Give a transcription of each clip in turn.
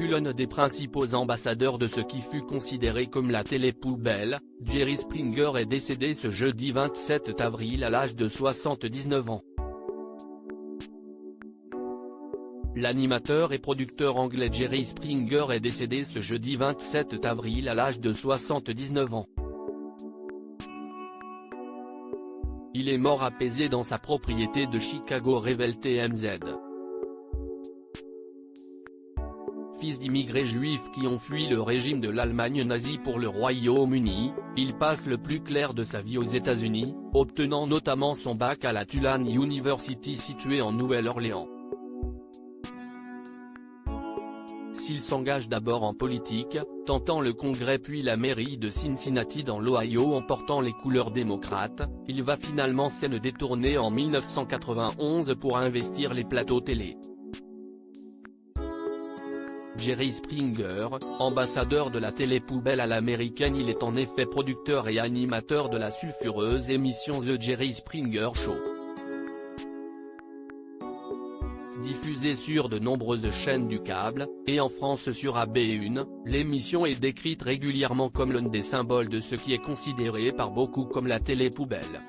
fut l'un des principaux ambassadeurs de ce qui fut considéré comme la télé-poubelle. Jerry Springer est décédé ce jeudi 27 avril à l'âge de 79 ans. L'animateur et producteur anglais Jerry Springer est décédé ce jeudi 27 avril à l'âge de 79 ans. Il est mort apaisé dans sa propriété de Chicago, révèle TMZ. Fils d'immigrés juifs qui ont fui le régime de l'Allemagne nazie pour le Royaume-Uni, il passe le plus clair de sa vie aux États-Unis, obtenant notamment son bac à la Tulane University située en Nouvelle-Orléans. S'il s'engage d'abord en politique, tentant le Congrès puis la mairie de Cincinnati dans l'Ohio en portant les couleurs démocrates, il va finalement s'en détourner en 1991 pour investir les plateaux télé. Jerry Springer, ambassadeur de la télé-poubelle à l'américaine, il est en effet producteur et animateur de la sulfureuse émission The Jerry Springer Show. Diffusée sur de nombreuses chaînes du câble, et en France sur AB1, l'émission est décrite régulièrement comme l'un des symboles de ce qui est considéré par beaucoup comme la télé-poubelle.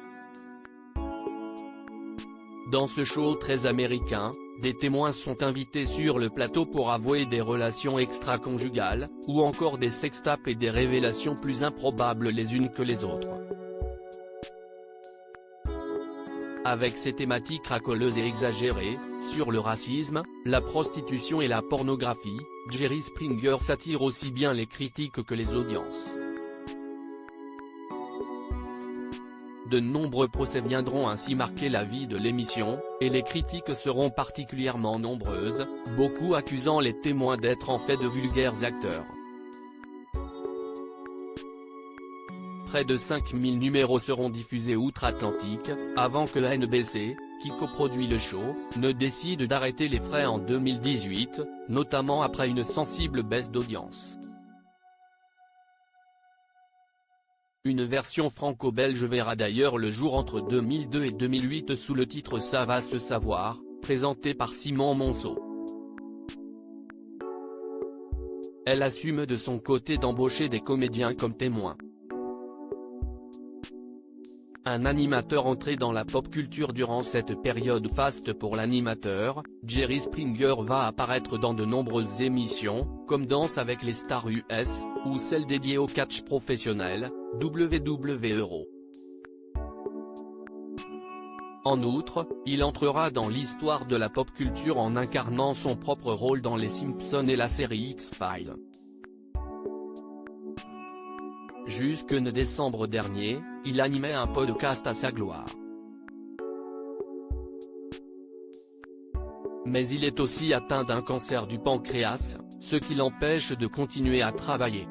Dans ce show très américain, des témoins sont invités sur le plateau pour avouer des relations extra-conjugales, ou encore des sextapes et des révélations plus improbables les unes que les autres. Avec ses thématiques racoleuses et exagérées, sur le racisme, la prostitution et la pornographie, Jerry Springer s'attire aussi bien les critiques que les audiences. De nombreux procès viendront ainsi marquer la vie de l'émission, et les critiques seront particulièrement nombreuses, beaucoup accusant les témoins d'être en fait de vulgaires acteurs. Près de 5000 numéros seront diffusés outre-Atlantique, avant que NBC, qui coproduit le show, ne décide d'arrêter les frais en 2018, notamment après une sensible baisse d'audience. Une version franco-belge verra d'ailleurs le jour entre 2002 et 2008 sous le titre Ça va se savoir, présentée par Simon Monceau. Elle assume de son côté d'embaucher des comédiens comme témoins. Un animateur entré dans la pop culture durant cette période faste pour l'animateur, Jerry Springer va apparaître dans de nombreuses émissions, comme Danse avec les stars US, ou celle dédiée au catch professionnel, WWE Euro. En outre, il entrera dans l'histoire de la pop culture en incarnant son propre rôle dans Les Simpsons et la série X-Files. Jusque décembre dernier, il animait un podcast à sa gloire. Mais il est aussi atteint d'un cancer du pancréas, ce qui l'empêche de continuer à travailler.